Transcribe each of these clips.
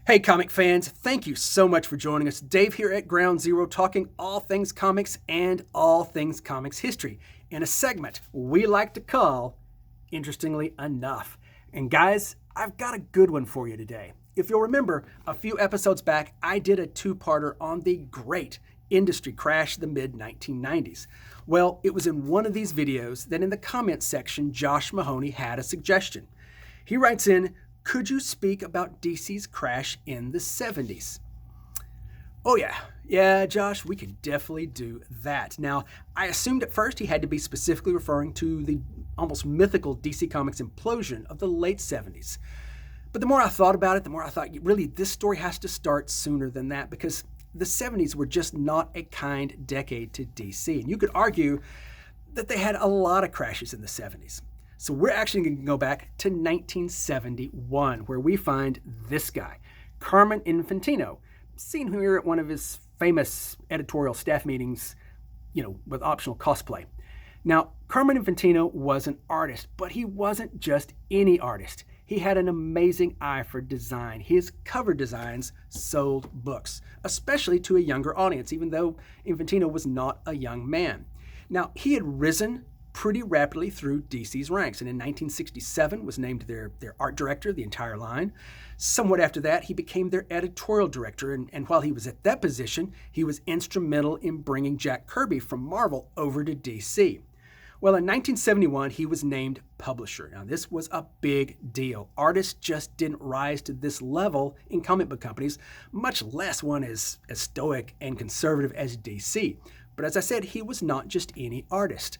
Hey, comic fans, thank you so much for joining us. Dave here at Ground Zero, talking all things comics and all things comics history in a segment we like to call Interestingly Enough. And guys, I've got a good one for you today. If you'll remember, a few episodes back, I did a two-parter on the great industry crash of the mid-1990s. Well, it was in one of these videos that in the comments section, Josh Mahoney had a suggestion. He writes in, "Could you speak about DC's crash in the 70s? Oh yeah, Josh, we could definitely do that. Now, I assumed at first he had to be specifically referring to the almost mythical DC Comics implosion of the late 70s. But the more I thought about it, the more I thought, really, this story has to start sooner than that, because the 70s were just not a kind decade to DC. And you could argue that they had a lot of crashes in the 70s. So we're actually going to go back to 1971, where we find this guy, Herman Infantino, seen here at one of his famous editorial staff meetings, with optional cosplay. Now, Herman Infantino was an artist, but he wasn't just any artist. He had an amazing eye for design. His cover designs sold books, especially to a younger audience, even though Infantino was not a young man. Now, he had risen pretty rapidly through DC's ranks, and in 1967 was named their art director, the entire line. Somewhat after that, he became their editorial director, and while he was at that position, he was instrumental in bringing Jack Kirby from Marvel over to DC. Well, in 1971, he was named publisher. Now, this was a big deal. Artists just didn't rise to this level in comic book companies, much less one as stoic and conservative as DC. But as I said, he was not just any artist.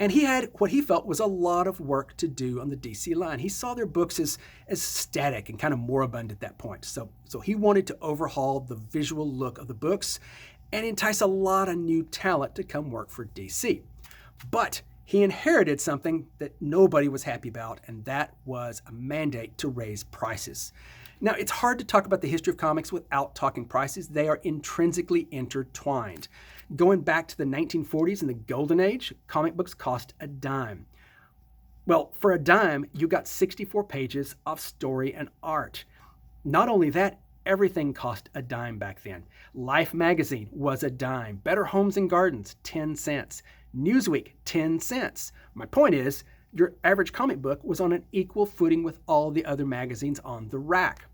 And he had what he felt was a lot of work to do on the DC line. He saw their books as static and kind of moribund at that point. So he wanted to overhaul the visual look of the books and entice a lot of new talent to come work for DC. But he inherited something that nobody was happy about, and that was a mandate to raise prices. Now, it's hard to talk about the history of comics without talking prices. They are intrinsically intertwined. Going back to the 1940s and the Golden Age, comic books cost a dime. Well, for a dime, you got 64 pages of story and art. Not only that, everything cost a dime back then. Life magazine was a dime. Better Homes and Gardens, 10 cents. Newsweek, 10 cents. My point is, your average comic book was on an equal footing with all the other magazines on the rack.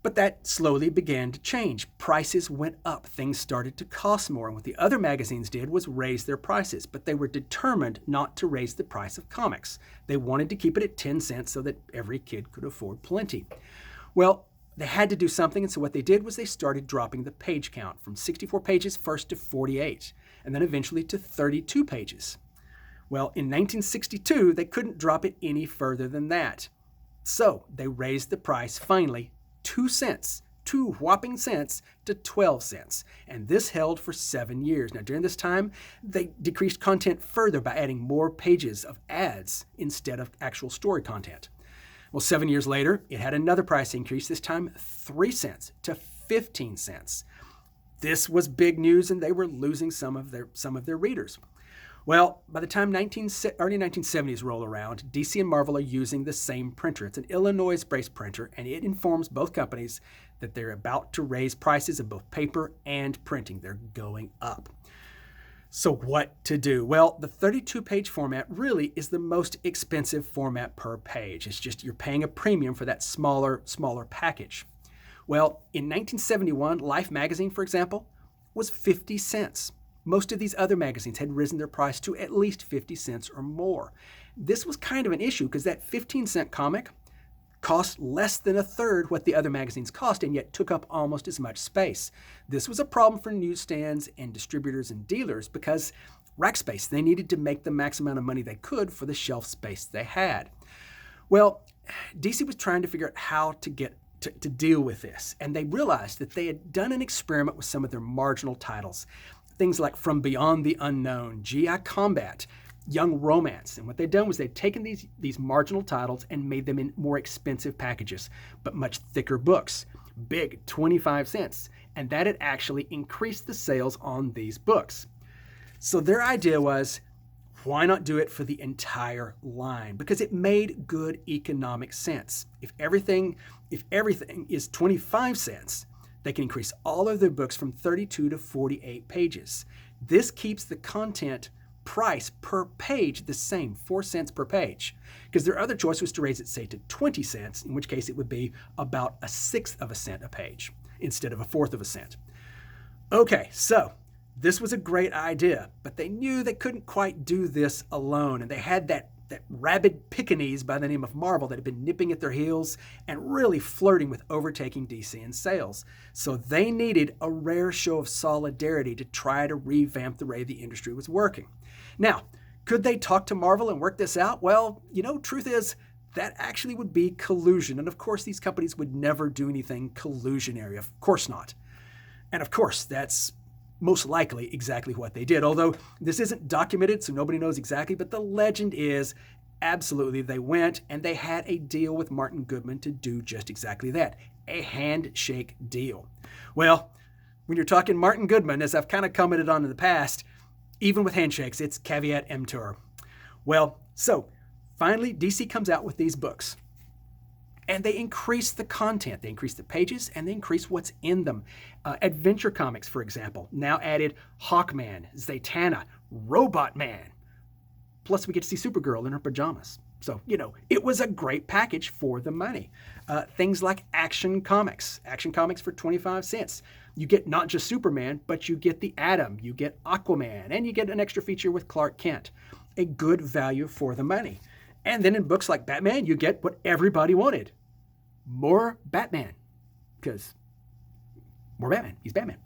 But that slowly began to change. Prices went up. Things started to cost more. And what the other magazines did was raise their prices. But they were determined not to raise the price of comics. They wanted to keep it at 10 cents so that every kid could afford plenty. Well, they had to do something, and so what they did was they started dropping the page count from 64 pages first to 48, and then eventually to 32 pages. Well, in 1962, they couldn't drop it any further than that. So they raised the price finally 2 cents, 2 whopping cents, to 12 cents. And this held for 7 years. Now, during this time, they decreased content further by adding more pages of ads instead of actual story content. Well, 7 years later, it had another price increase, this time 3 cents to 15 cents. This was big news, and they were losing some of their readers. Well, by the time early 1970s roll around, DC and Marvel are using the same printer. It's an Illinois-based printer, and it informs both companies that they're about to raise prices of both paper and printing. They're going up. So what to do? Well, the 32-page format really is the most expensive format per page. It's just you're paying a premium for that smaller package. Well, in 1971, Life magazine, for example, was 50 cents. Most of these other magazines had risen their price to at least 50 cents or more. This was kind of an issue because that 15-cent comic cost less than a third what the other magazines cost, and yet took up almost as much space. This was a problem for newsstands and distributors and dealers because rack space, they needed to make the max amount of money they could for the shelf space they had. Well, DC was trying to figure out how to deal with this, and they realized that they had done an experiment with some of their marginal titles. Things like From Beyond the Unknown, GI Combat, Young Romance. And what they'd done was they'd taken these marginal titles and made them in more expensive packages, but much thicker books, big, 25 cents. And that had actually increased the sales on these books. So their idea was, Why not do it for the entire line? Because it made good economic sense. If everything is 25 cents, they can increase all of their books from 32 to 48 pages. This keeps the content price per page the same, 4 cents per page. Because their other choice was to raise it, say, to 20 cents, in which case it would be about 1/6 of a cent a page instead of 1/4 of a cent. Okay, so this was a great idea, but they knew they couldn't quite do this alone, and they had that rabid Pekingese by the name of Marvel that had been nipping at their heels and really flirting with overtaking DC in sales. So they needed a rare show of solidarity to try to revamp the way the industry was working. Now, could they talk to Marvel and work this out? Well, truth is, that actually would be collusion. And of course, these companies would never do anything collusionary. Of course not. And of course, that's most likely exactly what they did. Although this isn't documented, so nobody knows exactly, but the legend is absolutely they went and they had a deal with Martin Goodman to do just exactly that, a handshake deal. Well, when you're talking Martin Goodman, as I've kind of commented on in the past, even with handshakes, it's caveat emptor. Well, so finally, DC comes out with these books. And they increase the content. They increase the pages, and they increase what's in them. Adventure Comics, for example, now added Hawkman, Zatanna, Robot Man. Plus, we get to see Supergirl in her pajamas. So, it was a great package for the money. Things like Action Comics for 25 cents. You get not just Superman, but you get the Atom, you get Aquaman, and you get an extra feature with Clark Kent. A good value for the money. And then in books like Batman, you get what everybody wanted. More Batman. Because more Batman. He's Batman.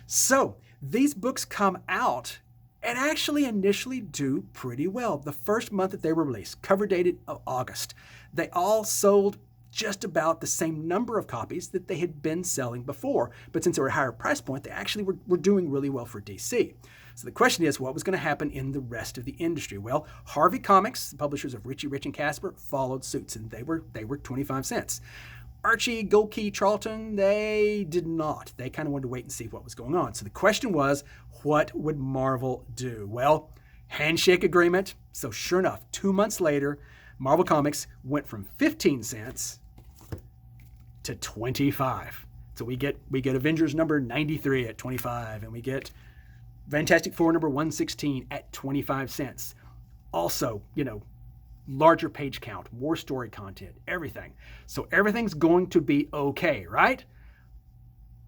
So these books come out and actually initially do pretty well. The first month that they were released, cover dated of August, they all sold just about the same number of copies that they had been selling before. But since they were a higher price point, they actually were doing really well for DC. So the question is, what was going to happen in the rest of the industry? Well, Harvey Comics, the publishers of Richie Rich and Casper, followed suits, and they were 25 cents. Archie, Goldkey, Charlton, they did not. They kind of wanted to wait and see what was going on. So the question was, what would Marvel do? Well, handshake agreement. So sure enough, 2 months later, Marvel Comics went from 15 cents to 25. So we get Avengers number 93 at 25, and we get Fantastic Four number 116 at 25 cents. Also, larger page count, more story content, everything. So everything's going to be okay, right?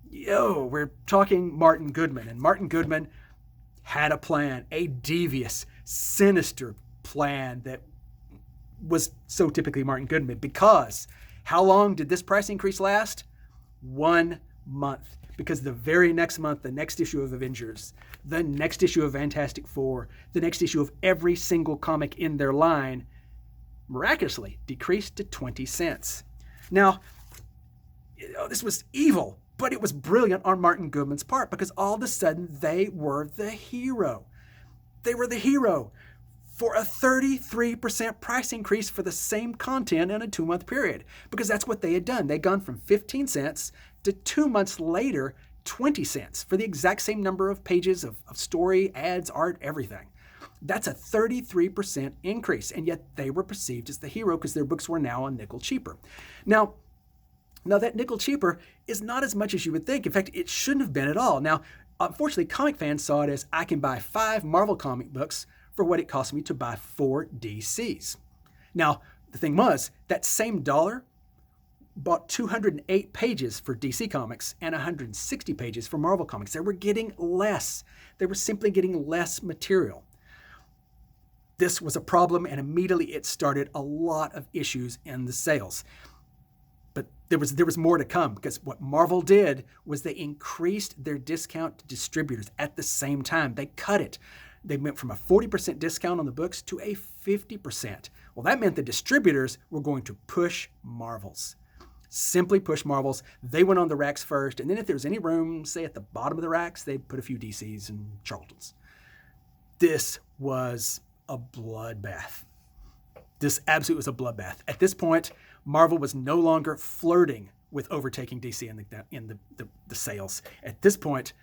We're talking Martin Goodman, and Martin Goodman had a plan, a devious, sinister plan that was so typically Martin Goodman, because how long did this price increase last? 1 month. Because the very next month, the next issue of Avengers, the next issue of Fantastic Four, the next issue of every single comic in their line miraculously decreased to 20 cents. Now, this was evil, but it was brilliant on Martin Goodman's part, because all of a sudden they were the hero. They were the hero for a 33% price increase for the same content in a 2-month period, because that's what they had done. They'd gone from 15 cents to 2 months later, 20 cents for the exact same number of pages of story, ads, art, everything. That's a 33% increase, and yet they were perceived as the hero because their books were now a nickel cheaper. Now that nickel cheaper is not as much as you would think. In fact, it shouldn't have been at all. Now, unfortunately, comic fans saw it as, I can buy 5 Marvel comic books for what it cost me to buy 4 DCs. Now, the thing was, that same dollar bought 208 pages for DC Comics and 160 pages for Marvel Comics. They were getting less. They were simply getting less material. This was a problem, and immediately it started a lot of issues in the sales. But there was more to come, because what Marvel did was they increased their discount to distributors at the same time. They cut it. They went from a 40% discount on the books to a 50%. Well, that meant the distributors were going to push Marvels. Simply push Marvels. They went on the racks first, and then if there was any room, say at the bottom of the racks, they'd put a few DCs and Charltons. This was a bloodbath. This absolutely was a bloodbath. At this point, Marvel was no longer flirting with overtaking DC in the sales. At this point,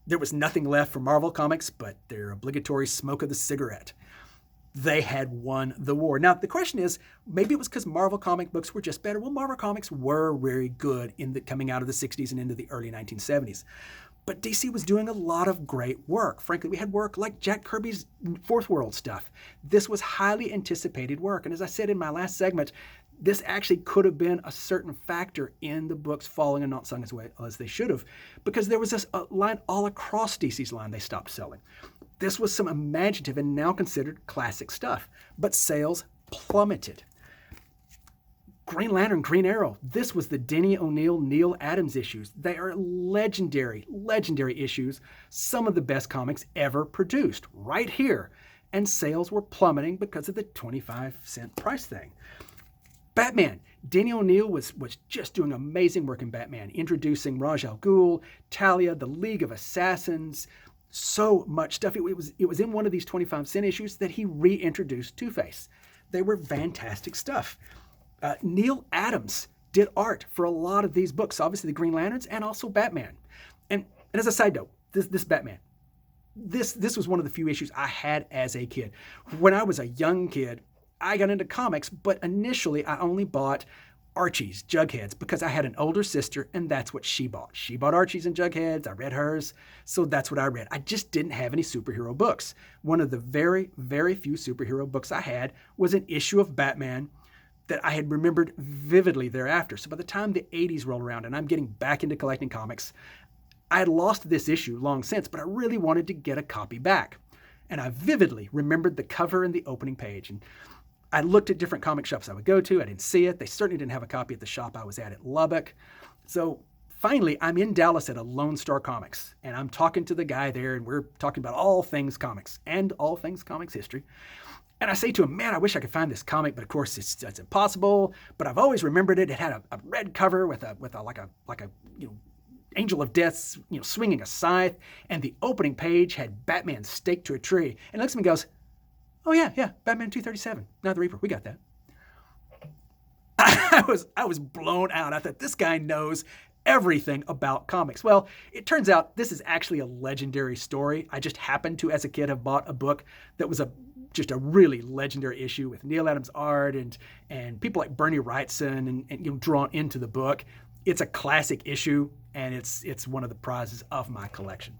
There was nothing left for Marvel Comics but their obligatory smoke of the cigarette. They had won the war. Now, the question is, maybe it was because Marvel comic books were just better. Well, Marvel Comics were very good coming out of the 60s and into the early 1970s. But DC was doing a lot of great work. Frankly, we had work like Jack Kirby's Fourth World stuff. This was highly anticipated work. And as I said in my last segment, this actually could have been a certain factor in the books falling and not selling as well as they should have, because there was this line all across DC's line they stopped selling. This was some imaginative and now considered classic stuff, but sales plummeted. Green Lantern, Green Arrow, this was the Denny O'Neil, Neil Adams issues. They are legendary issues, some of the best comics ever produced, right here. And sales were plummeting because of the 25-cent price thing. Batman, Denny O'Neil was just doing amazing work in Batman, introducing Ra's al Ghul, Talia, the League of Assassins, so much stuff. It was in one of these 25-cent issues that he reintroduced Two-Face. They were fantastic stuff. Neil Adams did art for a lot of these books, obviously the Green Lanterns and also Batman. And as a side note, this Batman, this was one of the few issues I had as a kid. When I was a young kid, I got into comics, but initially I only bought Archie's, Jugheads, because I had an older sister and that's what she bought. She bought Archie's and Jugheads, I read hers, so that's what I read. I just didn't have any superhero books. One of the very, very few superhero books I had was an issue of Batman that I had remembered vividly thereafter. So by the time the 80s rolled around and I'm getting back into collecting comics, I had lost this issue long since, but I really wanted to get a copy back. And I vividly remembered the cover and the opening page. And I looked at different comic shops I would go to. I didn't see it. They certainly didn't have a copy at the shop I was at Lubbock. So finally, I'm in Dallas at a Lone Star Comics, and I'm talking to the guy there, and we're talking about all things comics and all things comics history. And I say to him, man, I wish I could find this comic, but of course it's impossible. But I've always remembered it. It had a red cover with a Angel of Death, swinging a scythe, and the opening page had Batman staked to a tree. And he looks at me and goes, "Oh yeah, Batman 237, Night the Reaper, we got that." I was blown out. I thought, this guy knows everything about comics. Well, it turns out this is actually a legendary story. I just happened to, as a kid, have bought a book that was just a really legendary issue with Neil Adams art and people like Bernie Wrightson and drawn into the book. It's a classic issue, and it's one of the prizes of my collection.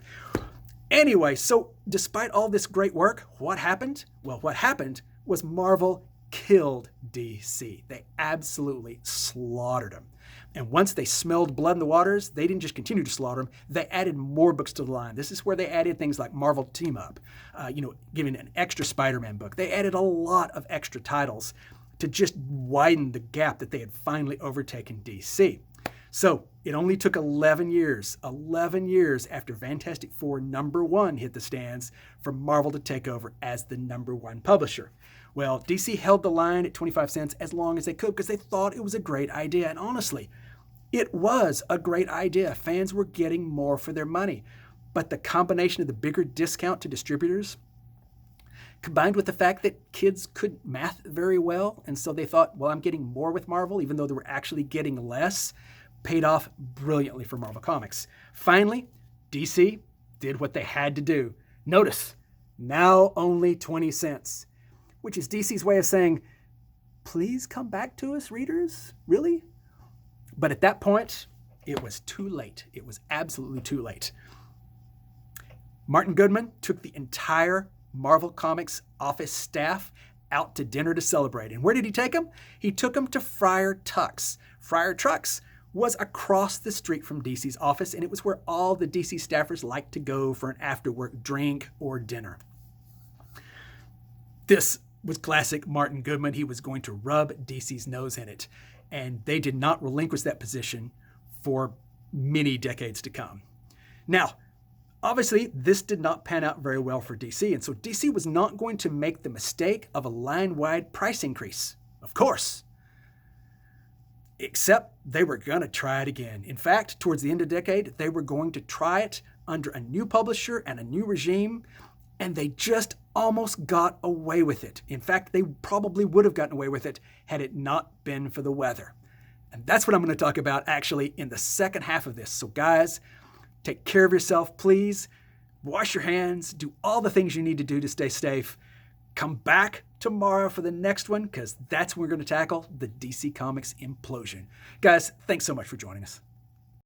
Anyway, so despite all this great work, what happened? Well, what happened was Marvel killed DC. They absolutely slaughtered them. And once they smelled blood in the waters, they didn't just continue to slaughter them, they added more books to the line. This is where they added things like Marvel Team Up, giving an extra Spider-Man book. They added a lot of extra titles to just widen the gap that they had finally overtaken DC. So it only took 11 years after Fantastic Four #1 hit the stands for Marvel to take over as the #1 publisher. Well, DC held the line at 25 cents as long as they could because they thought it was a great idea. And honestly, it was a great idea. Fans were getting more for their money. But the combination of the bigger discount to distributors, combined with the fact that kids could math very well, and so they thought, well, I'm getting more with Marvel, even though they were actually getting less, paid off brilliantly for Marvel Comics. Finally, DC did what they had to do. Notice, now only 20 cents, which is DC's way of saying, please come back to us, readers, really? But at that point, it was too late. It was absolutely too late. Martin Goodman took the entire Marvel Comics office staff out to dinner to celebrate. And where did he take them? He took them to Friar Tuck's. Friar Tuck's was across the street from DC's office, and it was where all the DC staffers liked to go for an after-work drink or dinner. This was classic Martin Goodman. He was going to rub DC's nose in it, and they did not relinquish that position for many decades to come. Now, obviously, this did not pan out very well for DC, and so DC was not going to make the mistake of a line-wide price increase, of course. Except they were going to try it again. In fact, towards the end of the decade, they were going to try it under a new publisher and a new regime, and they just almost got away with it. In fact, they probably would have gotten away with it had it not been for the weather. And that's what I'm going to talk about actually in the second half of this. So guys, Take care of yourself, please. Wash your hands. Do all the things you need to do to stay safe. Come back tomorrow for the next one, because that's when we're going to tackle the DC Comics implosion. Guys, thanks so much for joining us.